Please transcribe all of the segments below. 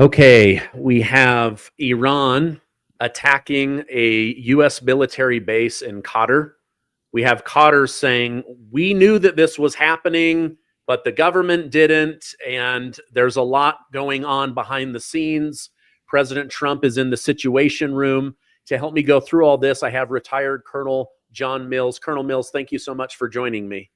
Okay, we have Iran attacking a U.S. military base in Qatar. We have Qatar saying, we knew that this was happening, but the government didn't. And there's a lot going on behind the scenes. President Trump is in the Situation Room. To help me go through all this, I have retired Colonel John Mills. Colonel Mills, thank you so much for joining me.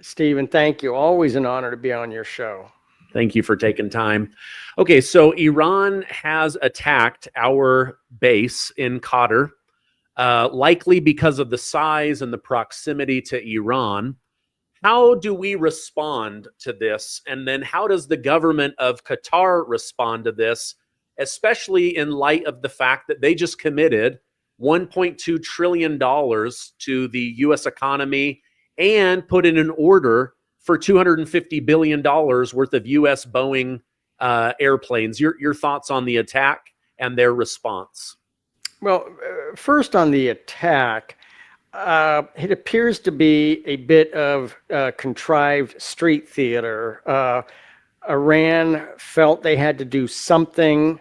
Stephen, thank you. Always an honor to be on your show. Thank you for taking time. Okay, so Iran has attacked our base in Qatar, likely because of the size and the proximity to Iran. How do we respond to this? And then how does the government of Qatar respond to this, especially in light of the fact that they just committed $1.2 trillion to the U.S. economy and put in an order for $250 billion worth of U.S. Boeing airplanes? Your thoughts on the attack and their response? Well, first on the attack, it appears to be a bit of contrived street theater. Iran felt they had to do something.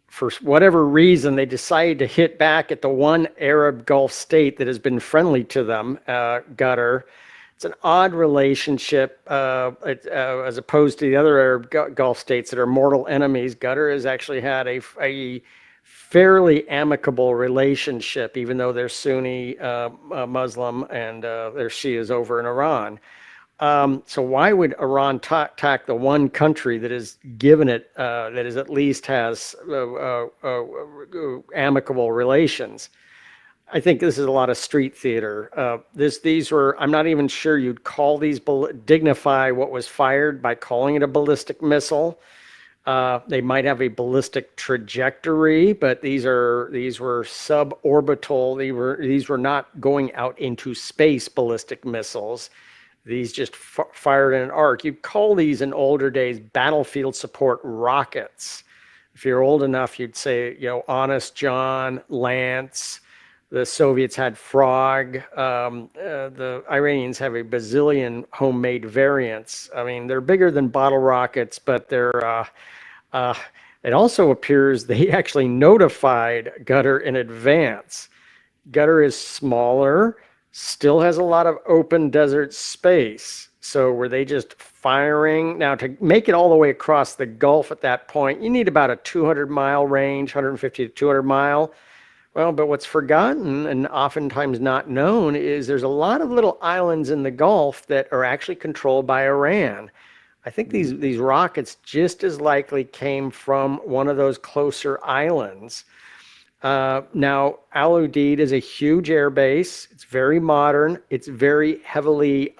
For whatever reason, they decided to hit back at the one Arab Gulf state that has been friendly to them, Qatar. It's an odd relationship as opposed to the other Arab Gulf states that are mortal enemies. Qatar has actually had a fairly amicable relationship, even though they're Sunni Muslim and their Shias over in Iran. So why would Iran attack the one country that is given it, that is at least has amicable relations? I think this is a lot of street theater. These were, I'm not even sure you'd call these, dignify what was fired by calling it a ballistic missile. They might have a ballistic trajectory, but these were suborbital. These were not going out into space ballistic missiles. These just fired in an arc. You'd call these in older days battlefield support rockets. If you're old enough, you'd say, Honest John, Lance. The Soviets had Frog. The Iranians have a bazillion homemade variants. I mean, they're bigger than bottle rockets, but they're. It also appears they actually notified Qatar in advance. Qatar is smaller, still has a lot of open desert space. So were they just firing? Now, to make it all the way across the Gulf at that point, you need about a 200-mile range, 150 to 200 mile. Well, but what's forgotten and oftentimes not known is there's a lot of little islands in the Gulf that are actually controlled by Iran. I think these rockets just as likely came from one of those closer islands. Now, Al Udeid is a huge air base. It's very modern. It's very heavily,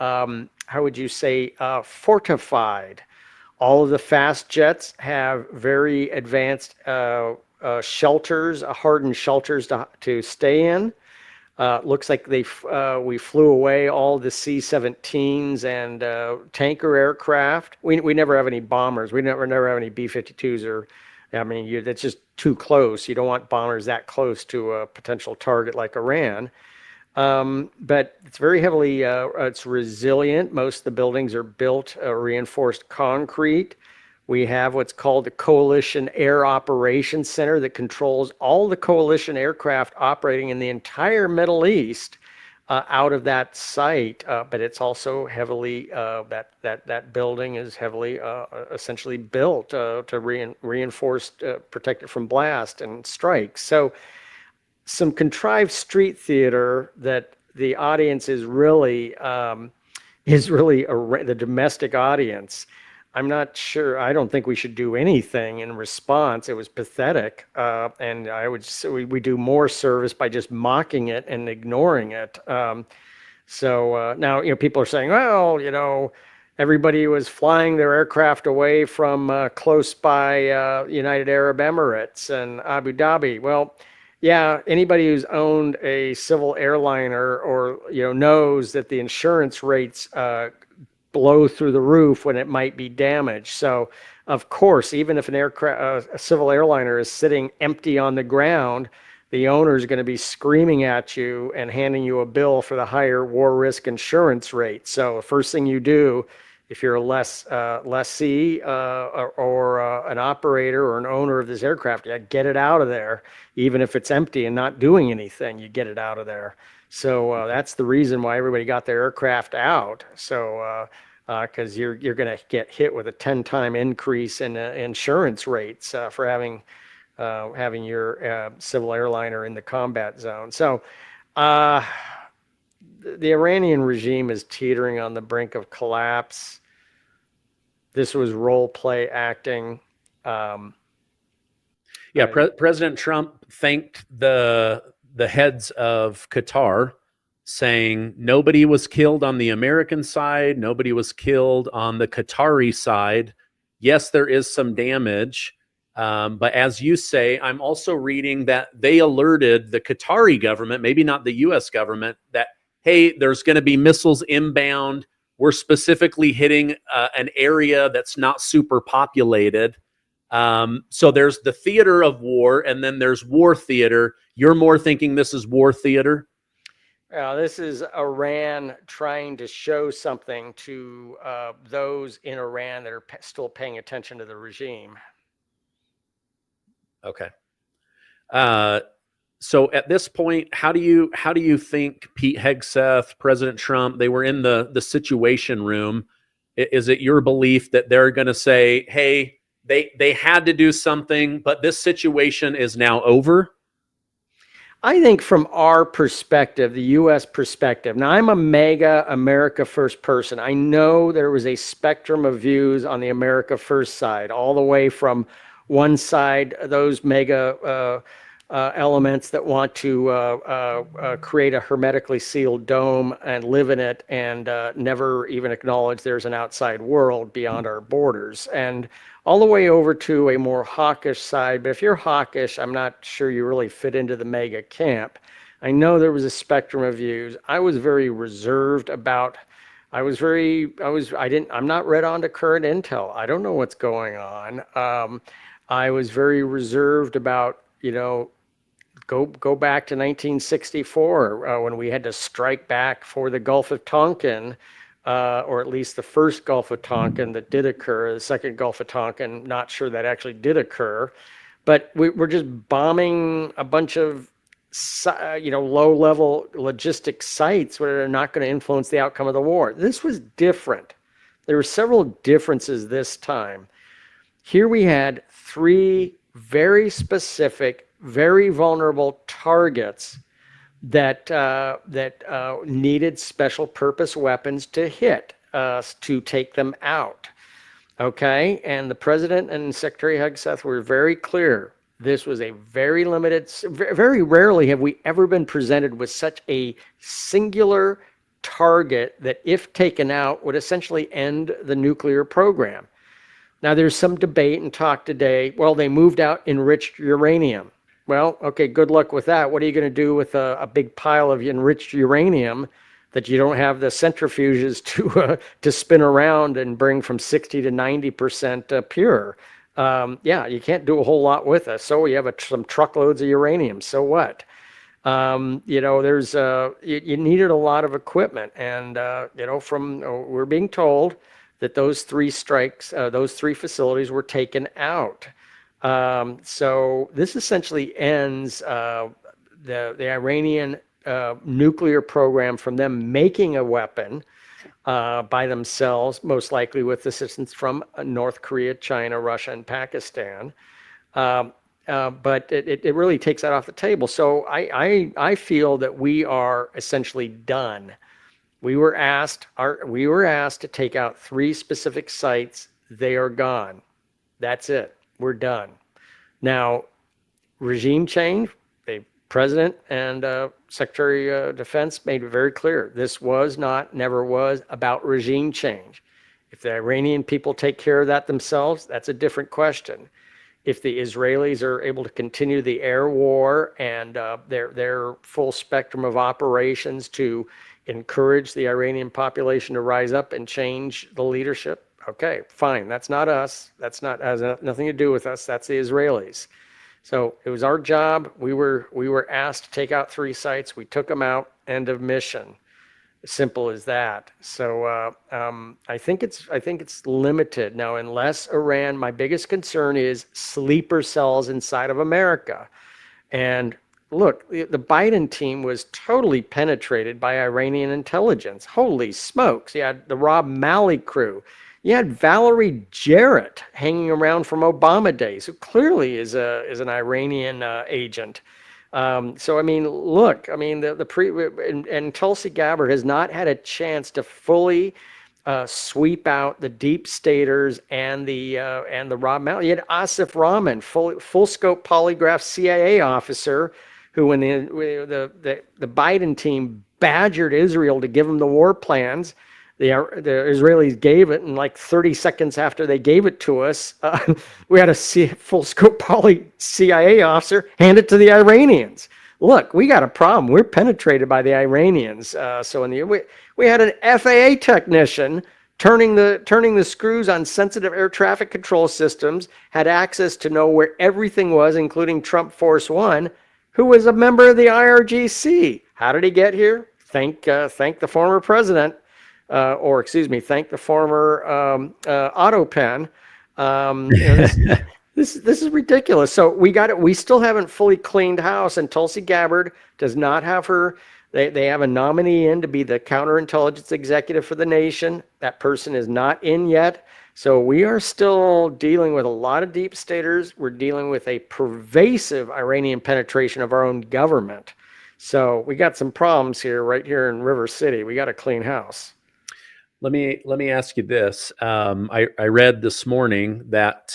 fortified. All of the fast jets have very advanced shelters, hardened shelters to stay in. Looks like we flew away all the C-17s and tanker aircraft. We never have any bombers. We never have any B-52s that's just too close. You don't want bombers that close to a potential target like Iran. But it's very heavily, it's resilient. Most of the buildings are built reinforced concrete. We have what's called the Coalition Air Operations Center that controls all the coalition aircraft operating in the entire Middle East out of that site. But it's also heavily, that building is heavily essentially built to reinforce, protect it from blast and strikes. So some contrived street theater that the audience is really the domestic audience. I'm not sure. I don't think we should do anything in response. It was pathetic. And I would say we do more service by just mocking it and ignoring it. So now, people are saying, well, everybody was flying their aircraft away from close by United Arab Emirates and Abu Dhabi. Well, yeah, anybody who's owned a civil airliner or, knows that the insurance rates blow through the roof when it might be damaged. So, of course, even if a civil airliner is sitting empty on the ground, the owner is going to be screaming at you and handing you a bill for the higher war risk insurance rate. So the first thing you do if you're a lessee or an operator or an owner of this aircraft, you get it out of there. Even if it's empty and not doing anything, you get it out of there. So that's the reason why everybody got their aircraft out. So because you're going to get hit with a 10-time increase in insurance rates for having your civil airliner in the combat zone. So the Iranian regime is teetering on the brink of collapse. This was role play acting. President Trump thanked the heads of Qatar, saying nobody was killed on the American side, nobody was killed on the Qatari side. Yes, there is some damage, but as you say, I'm also reading that they alerted the Qatari government, maybe not the U.S. government, that, hey, there's going to be missiles inbound. We're specifically hitting an area that's not super populated. So there's the theater of war, and then there's war theater. You're more thinking this is war theater? This is Iran trying to show something to those in Iran that are still paying attention to the regime. Okay. So at this point, how do you think Pete Hegseth, President Trump, they were in the Situation Room? Is it your belief that they're going to say, hey, they had to do something, but this situation is now over? I think from our perspective, the U.S. perspective, now I'm a mega America First person. I know there was a spectrum of views on the America First side, all the way from one side, those mega elements that want to create a hermetically sealed dome and live in it and never even acknowledge there's an outside world beyond our borders, and all the way over to a more hawkish side. But if you're hawkish, I'm not sure you really fit into the mega camp. I know there was a spectrum of views. I was very reserved about, I'm not read on to current intel. I don't know what's going on. I was very reserved about, go back to 1964 when we had to strike back for the Gulf of Tonkin, or at least the first Gulf of Tonkin that did occur. The second Gulf of Tonkin, not sure that actually did occur, but we're just bombing a bunch of low-level logistic sites where are not going to influence the outcome of the war. This was different. There were several differences this time. Here we had 3 very specific, very vulnerable targets that needed special purpose weapons to hit, to take them out. Okay, and the president and Secretary Hegseth were very clear. This was a very limited, very rarely have we ever been presented with such a singular target that, if taken out, would essentially end the nuclear program. Now, there's some debate and talk today. Well, they moved out enriched uranium. Well, okay, good luck with that. What are you going to do with a big pile of enriched uranium that you don't have the centrifuges to spin around and bring from 60 to 90% pure? You can't do a whole lot with it. So you have some truckloads of uranium. So what? There's you needed a lot of equipment, and we're being told that those 3 strikes, those 3 facilities were taken out. So this essentially ends the Iranian nuclear program from them making a weapon by themselves, most likely with assistance from North Korea, China, Russia, and Pakistan. But it really takes that off the table. So I feel that we are essentially done. We were asked to take out 3 specific sites. They are gone. That's it. We're done. Now, regime change, the president and Secretary of Defense made it very clear. This was not, never was, about regime change. If the Iranian people take care of that themselves, that's a different question. If the Israelis are able to continue the air war and their full spectrum of operations to encourage the Iranian population to rise up and change the leadership, okay, fine. That's not us. Has nothing to do with us. That's the Israelis. So it was our job. We were asked to take out 3 sites. We took them out. End of mission. Simple as that. So I think it's limited now, unless Iran. My biggest concern is sleeper cells inside of America. And look, the Biden team was totally penetrated by Iranian intelligence. Holy smokes! You had the Rob Malley crew. You had Valerie Jarrett hanging around from Obama days, who clearly is an Iranian agent. So I mean, look, I mean, and Tulsi Gabbard has not had a chance to fully sweep out the deep staters and the Rob Malley. You had Asif Rahman, full scope polygraph CIA officer, who when the Biden team badgered Israel to give them the war plans, the Israelis gave it, and like 30 seconds after they gave it to us, we had a full scope poly CIA officer hand it to the Iranians. Look, we got a problem. We're penetrated by the Iranians. So we had an FAA technician turning the screws on sensitive air traffic control systems, had access to know where everything was, including Trump Force One, who was a member of the IRGC. How did he get here? Thank the former president. Thank the former Autopen. This is ridiculous. So we still haven't fully cleaned house, and Tulsi Gabbard does not have her. They have a nominee in to be the counterintelligence executive for the nation. That person is not in yet. So we are still dealing with a lot of deep staters. We're dealing with a pervasive Iranian penetration of our own government. So we got some problems here, right here in River City. We got to clean house. Let me ask you this. I read this morning that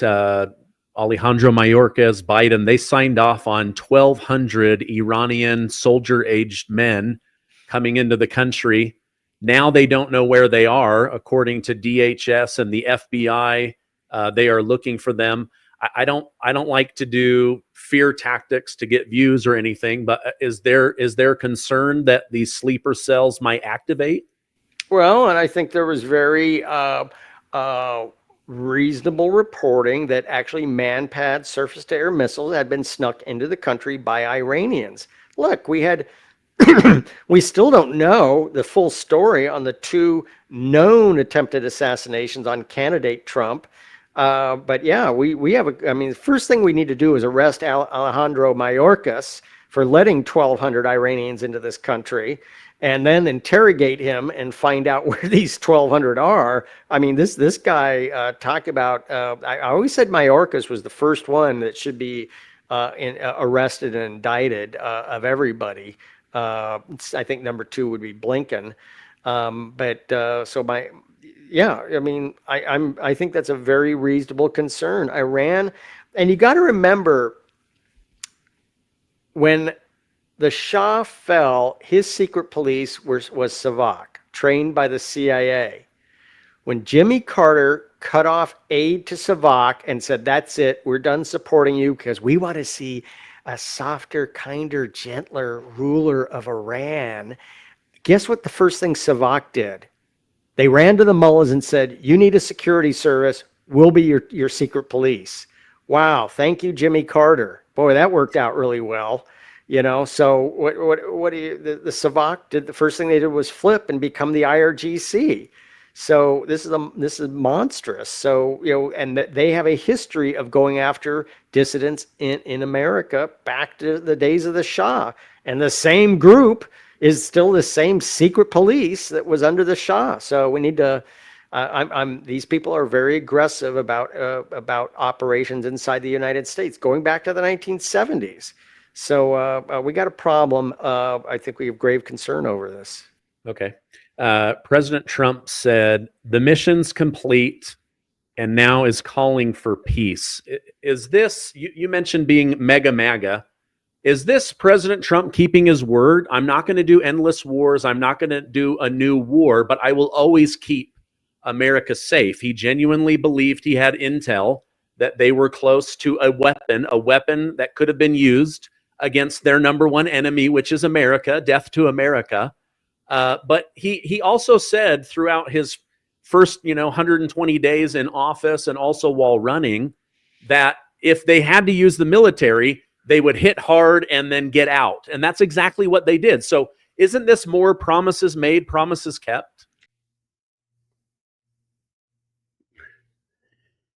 Alejandro Mayorkas, Biden, they signed off on 1,200 Iranian soldier-aged men coming into the country. Now they don't know where they are, according to DHS and the FBI. They are looking for them. I don't like to do fear tactics to get views or anything, but is there concern that these sleeper cells might activate? Well, and I think there was very reasonable reporting that actually man-pad surface-to-air missiles had been snuck into the country by Iranians. Look, we still don't know the full story on the 2 known attempted assassinations on candidate Trump. But yeah, we have the first thing we need to do is arrest Alejandro Mayorkas for letting 1,200 Iranians into this country, and then interrogate him and find out where these 1,200 are. I mean, this guy talked about, I always said Mayorkas was the first one that should be arrested and indicted of everybody. I think number 2 would be Blinken. I think that's a very reasonable concern. Iran, and you got to remember, when the Shah fell, his secret police was Savak, trained by the CIA. When Jimmy Carter cut off aid to Savak and said, "That's it, we're done supporting you because we want to see a softer, kinder, gentler ruler of Iran," guess what the first thing Savak did? They ran to the mullahs and said, "You need a security service. We'll be your secret police." Wow, thank you, Jimmy Carter. Boy, that worked out really well. So what do you, the Savak did, the first thing they did was flip and become the IRGC. So this is monstrous. So, and they have a history of going after dissidents in America back to the days of the Shah. And the same group is still the same secret police that was under the Shah. So we need to, these people are very aggressive about operations inside the United States, going back to the 1970s. So we got a problem. I think we have grave concern over this. Okay. President Trump said the mission's complete and now is calling for peace. Is this, you mentioned being mega MAGA. Is this President Trump keeping his word? I'm not going to do endless wars. I'm not going to do a new war, but I will always keep America safe. He genuinely believed he had intel that they were close to a weapon that could have been used against their number one enemy, which is America, death to America. But he also said throughout his first 120 days in office, and also while running, that if they had to use the military, they would hit hard and then get out. And that's exactly what they did. So Isn't this more promises made, promises kept?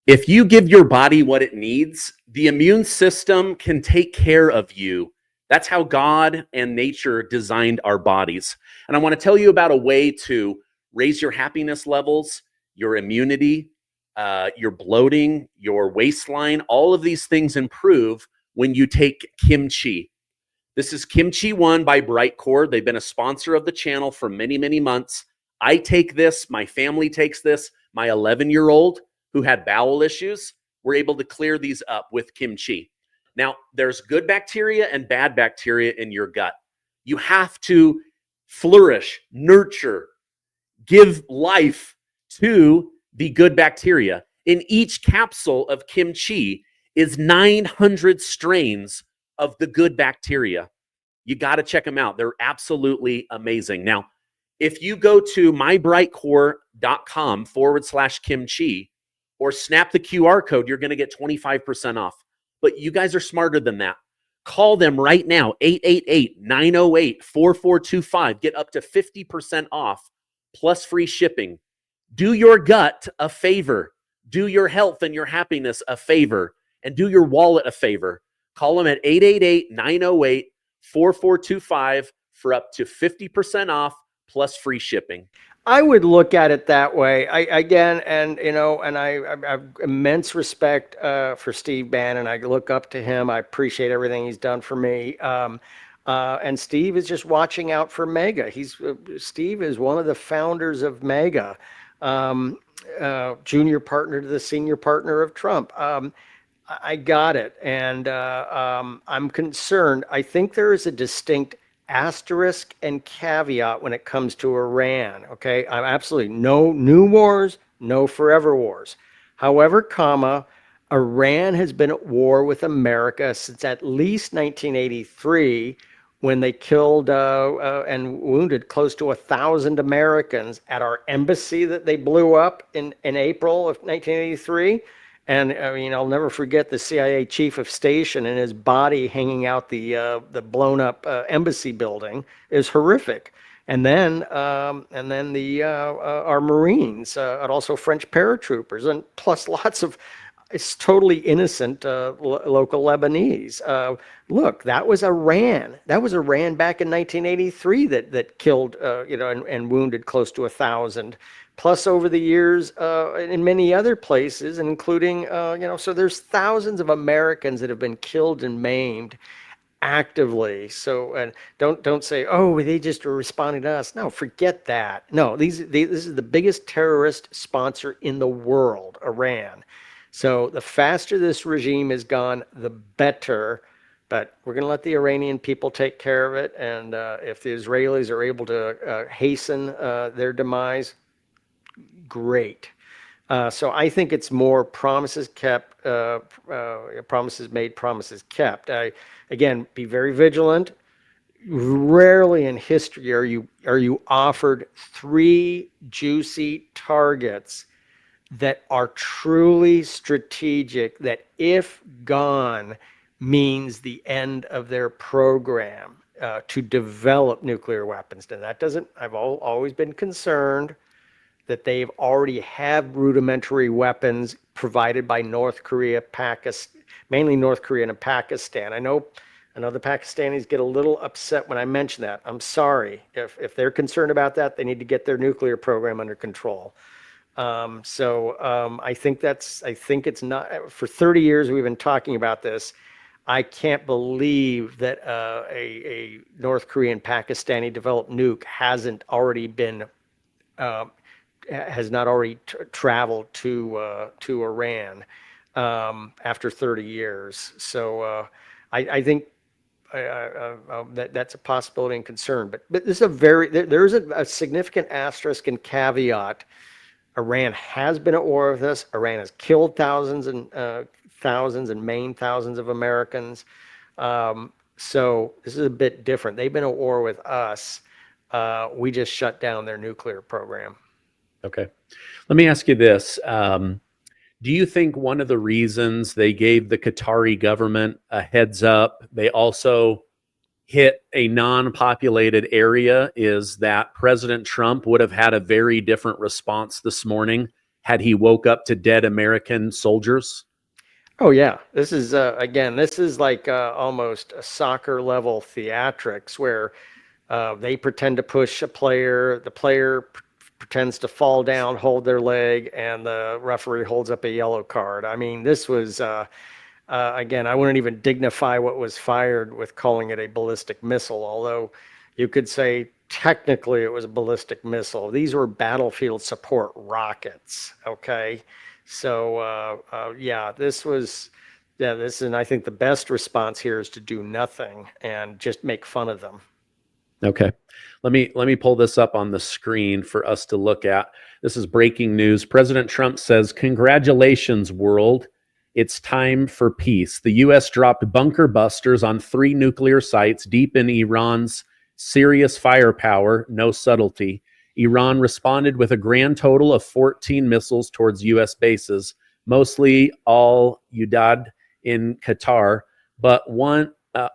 If you give your body what it needs, the immune system can take care of you. That's how God and nature designed our bodies. And I want to tell you about a way to raise your happiness levels, your immunity, your bloating, your waistline. All of these things improve when you take kimchi. This is Kimchi One by Brightcore. They've been a sponsor of the channel for many, many months. I take this. My family takes this. My 11-year-old who had bowel issues were able to clear these up with kimchi. Now, there's good bacteria and bad bacteria in your gut. You have to flourish, nurture, give life to the good bacteria. In each capsule of kimchi is 900 strains of the good bacteria. You got to check them out. They're absolutely amazing. Now, if you go to mybrightcore.com/kimchi or snap the QR code, you're going to get 25% off. But you guys are smarter than that. Call them right now, 888-908-4425. Get up to 50% off plus free shipping. Do your gut a favor. Do your health and your happiness a favor. And do your wallet a favor. Call them at 888-908-4425 for up to 50% off plus free shipping. I would look at it that way. I have immense respect for Steve Bannon. I look up to him. I appreciate everything he's done for me. And Steve is just watching out for MEGA. Steve is one of the founders of MEGA, junior partner to the senior partner of Trump. I got it, and I'm concerned. I think there is a distinct asterisk and caveat when it comes to Iran. Okay, I'm absolutely no new wars, no forever wars. However, Iran has been at war with America since at least 1983, when they killed and wounded close to 1,000 Americans at our embassy that they blew up in April of 1983. And I mean, I'll never forget the CIA chief of station and his body hanging out the blown up embassy building is horrific. And then our Marines and also French paratroopers, and plus lots of it's totally innocent local Lebanese. Look, that was Iran. That was Iran back in 1983 that killed and wounded close to 1,000. Plus over the years in many other places, including, so there's thousands of Americans that have been killed and maimed actively. So and don't say, oh, they just are responding to us. No, forget that. No, this is the biggest terrorist sponsor in the world, Iran. So the faster this regime is gone, the better. But we're going to let the Iranian people take care of it. And if the Israelis are able to hasten their demise, great. So I think it's more promises kept, promises made, promises kept. Again, be very vigilant. Rarely in history are you offered 3 juicy targets that are truly strategic, that if gone means the end of their program to develop nuclear weapons. And that doesn't, I've always been concerned that they've already have rudimentary weapons provided by North Korea, Pakistan, mainly North Korea and Pakistan. I know the Pakistanis get a little upset when I mention that. I'm sorry. If they're concerned about that, they need to get their nuclear program under control. I think it's not, for 30 years we've been talking about this. I can't believe that a North Korean Pakistani developed nuke hasn't already been has not already traveled to Iran after 30 years. So I think that's a possibility and concern. But this is there's a significant asterisk and caveat. Iran has been at war with us. Iran has killed thousands and maimed thousands of Americans. So this is a bit different. They've been at war with us. We just shut down their nuclear program. Okay. Let me ask you this. Do you think one of the reasons they gave the Qatari government a heads up, they also hit a non-populated area is that President Trump would have had a very different response this morning had he woke up to dead American soldiers. Oh yeah, this is again, this is like almost a soccer level theatrics where they pretend to push a player, the player pretends to fall down, hold their leg, and the referee holds up a yellow card. I mean, this was again, I wouldn't even dignify what was fired with calling it a ballistic missile, although you could say technically it was a ballistic missile. These were battlefield support rockets, okay? So, yeah, this was, yeah, this, and I think the best response here is to do nothing and just make fun of them. Okay. Let me pull this up on the screen for us to look at. This is breaking news. President Trump says, "Congratulations, world. It's time for peace." The U.S. dropped bunker busters on 3 nuclear sites deep in Iran's serious firepower, no subtlety. Iran responded with a grand total of 14 missiles towards U.S. bases, mostly all Udeid in Qatar, but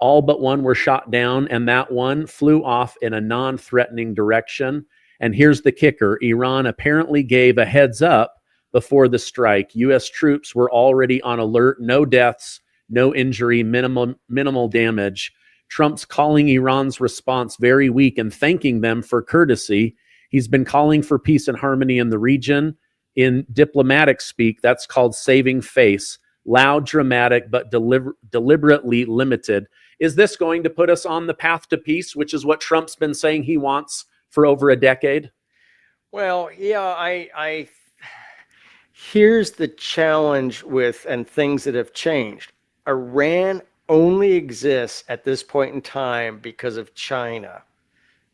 all but one were shot down, and that one flew off in a non-threatening direction. And here's the kicker. Iran apparently gave a heads up before the strike. U.S. troops were already on alert. No deaths, no injury, minimal damage. Trump's calling Iran's response very weak and thanking them for courtesy. He's been calling for peace and harmony in the region. In diplomatic speak, that's called saving face. Loud, dramatic, but deliberately limited. Is this going to put us on the path to peace, which is what Trump's been saying he wants for over a decade? Well, yeah, I here's the challenge with and things that have changed. Iran only exists at this point in time because of China.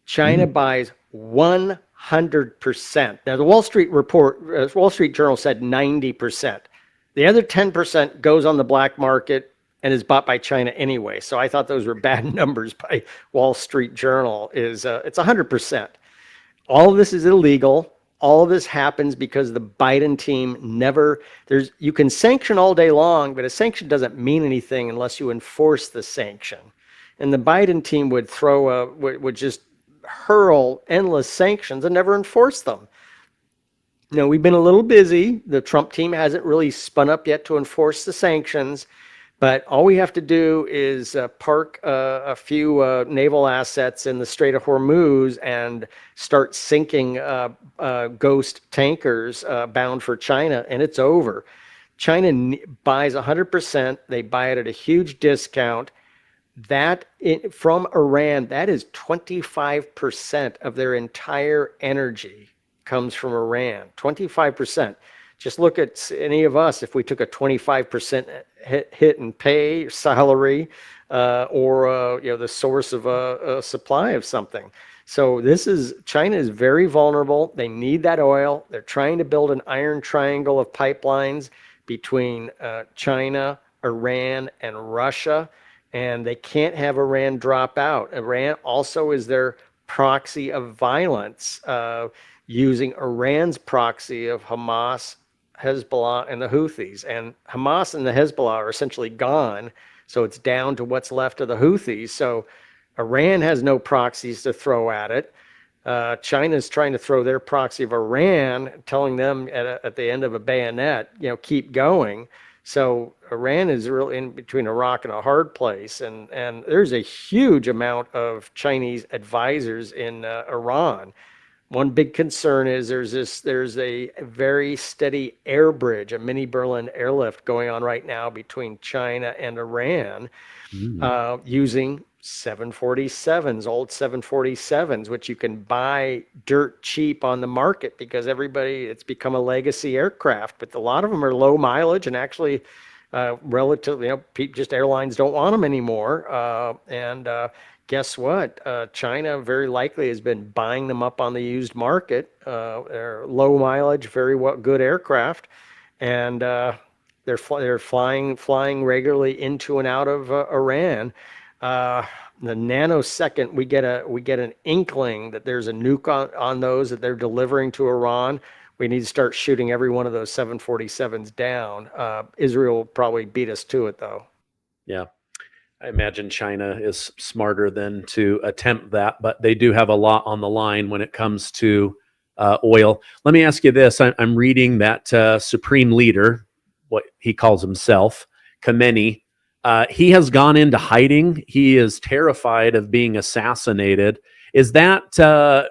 China buys 100%. Now, the Wall Street Journal said 90%. The other 10% goes on the black market and is bought by China anyway. So I thought those were bad numbers by Wall Street Journal. It's 100%. All of this is illegal. All of this happens because the Biden team you can sanction all day long, but a sanction doesn't mean anything unless you enforce the sanction. And the Biden team would would just hurl endless sanctions and never enforce them. No, we've been a little busy. The Trump team hasn't really spun up yet to enforce the sanctions, but all we have to do is park a few naval assets in the Strait of Hormuz and start sinking ghost tankers bound for China, and it's over. China buys 100%. They buy it at a huge discount. From Iran, that is 25% of their entire energy comes from Iran. 25%. Just look at any of us, if we took a 25% hit in pay, salary, or the source of a supply of something. So China is very vulnerable. They need that oil. They're trying to build an iron triangle of pipelines between China, Iran, and Russia, and they can't have Iran drop out. Iran also is their proxy of violence, using Iran's proxy of Hamas, Hezbollah, and the Houthis. And Hamas and the Hezbollah are essentially gone, so it's down to what's left of the Houthis. So Iran has no proxies to throw at it. China's trying to throw their proxy of Iran, telling them at the end of a bayonet, keep going. So Iran is really in between a rock and a hard place, and there's a huge amount of Chinese advisors in Iran. One big concern is there's a very steady air bridge, a mini Berlin airlift going on right now between China and Iran, using 747s, old 747s, which you can buy dirt cheap on the market because it's become a legacy aircraft, but a lot of them are low mileage and actually relatively, just airlines don't want them anymore. Guess what? China very likely has been buying them up on the used market. They're low mileage, very good aircraft, and they're flying regularly into and out of Iran. The nanosecond we get an inkling that there's a nuke on those that they're delivering to Iran, we need to start shooting every one of those 747s down. Israel will probably beat us to it, though. Yeah. I imagine China is smarter than to attempt that, but they do have a lot on the line when it comes to oil. Let me ask you this. I'm reading that Supreme Leader, what he calls himself, Khamenei, he has gone into hiding. He is terrified of being assassinated. Is that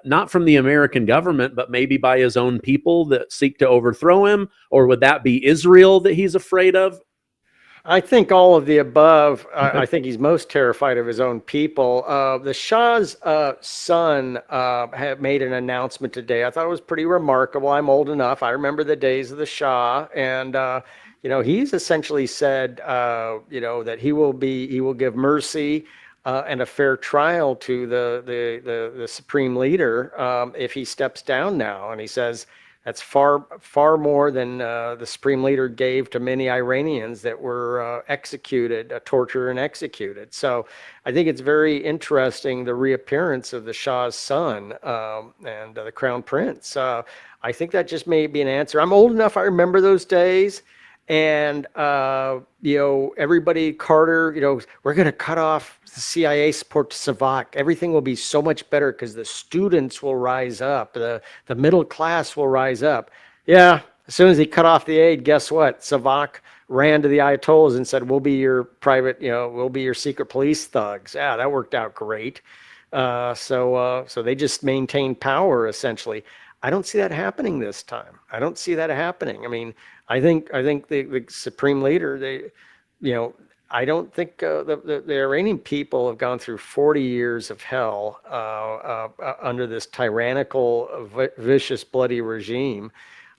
not from the American government, but maybe by his own people that seek to overthrow him? Or would that be Israel that he's afraid of? I think all of the above. I think he's most terrified of his own people. The Shah's son had made an announcement today. I thought it was pretty remarkable. I'm old enough. I remember the days of the Shah, and he's essentially said, that he will give mercy and a fair trial to the Supreme Leader if he steps down now. And he says, that's far more than the Supreme Leader gave to many Iranians that were executed, tortured and executed. So I think it's very interesting, the reappearance of the Shah's son and the Crown Prince. I think that just may be an answer. I'm old enough, I remember those days. And, everybody, Carter, we're going to cut off the CIA support to Savak. Everything will be so much better because the students will rise up. The middle class will rise up. Yeah, as soon as he cut off the aid, guess what? Savak ran to the Ayatollahs and said, we'll be your private, we'll be your secret police thugs. Yeah, that worked out great. So they just maintained power, essentially. I don't see that happening this time. I don't see that happening. I mean, I think the Supreme Leader, I don't think the Iranian people have gone through 40 years of hell under this tyrannical, vicious, bloody regime.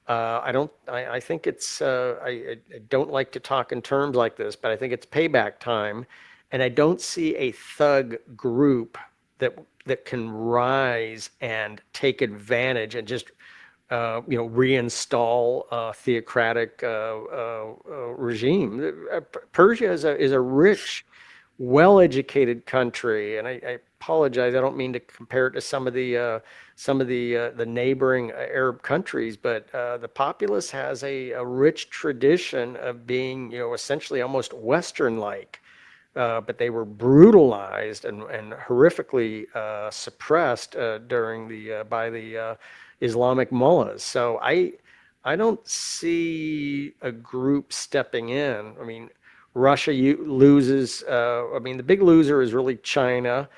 I think it's, I don't like to talk in terms like this, but I think it's payback time. And I don't see a thug group that can rise and take advantage and just reinstall a theocratic regime. Persia is a rich, well-educated country, and I apologize. I don't mean to compare it to some of the neighboring Arab countries, but the populace has a rich tradition of being, essentially almost Western-like. But they were brutalized and horrifically suppressed by the Islamic mullahs. So I don't see a group stepping in. I mean, Russia loses. The big loser is really China.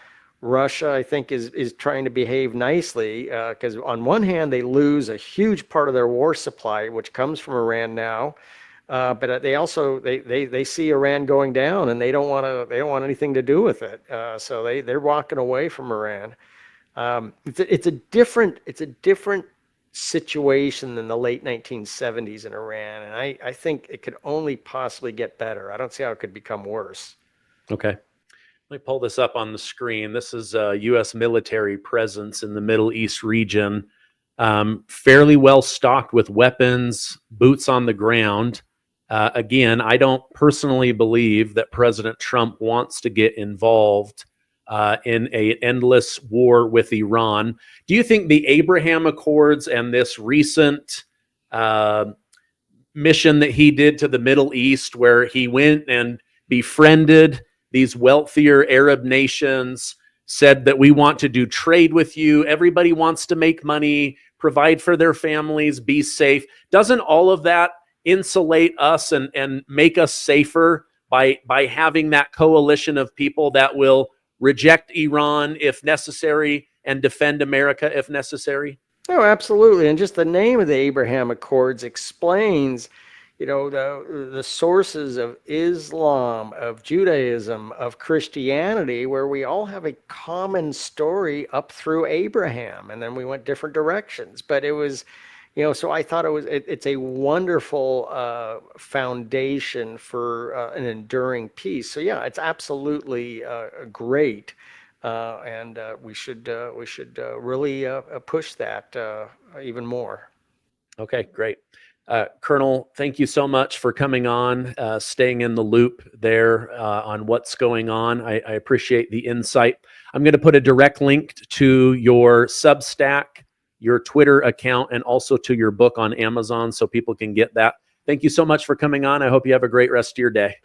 Russia, I think, is trying to behave nicely because on one hand they lose a huge part of their war supply, which comes from Iran now. But they also they see Iran going down, and they don't want anything to do with it. So they're walking away from Iran. It's a different situation than the late 1970s in Iran, and I think it could only possibly get better. I don't see how it could become worse. Okay. Let me pull this up on the screen. This is U.S. military presence in the Middle East region, fairly well stocked with weapons, boots on the ground. Again, I don't personally believe that President Trump wants to get involved in an endless war with Iran. Do you think the Abraham Accords and this recent mission that he did to the Middle East, where he went and befriended these wealthier Arab nations, said that we want to do trade with you, everybody wants to make money, provide for their families, be safe. Doesn't all of that insulate us and make us safer by having that coalition of people that will reject Iran if necessary and defend America if necessary? Oh, absolutely. And just the name of the Abraham Accords explains, the sources of Islam, of Judaism, of Christianity, where we all have a common story up through Abraham, and then we went different directions. But it was, so I thought it's a wonderful foundation for an enduring peace. So yeah, it's absolutely great. And we should really push that even more. Okay, great. Colonel, thank you so much for coming on, staying in the loop there on what's going on. I appreciate the insight. I'm going to put a direct link to your Substack, your Twitter account, and also to your book on Amazon so people can get that. Thank you so much for coming on. I hope you have a great rest of your day.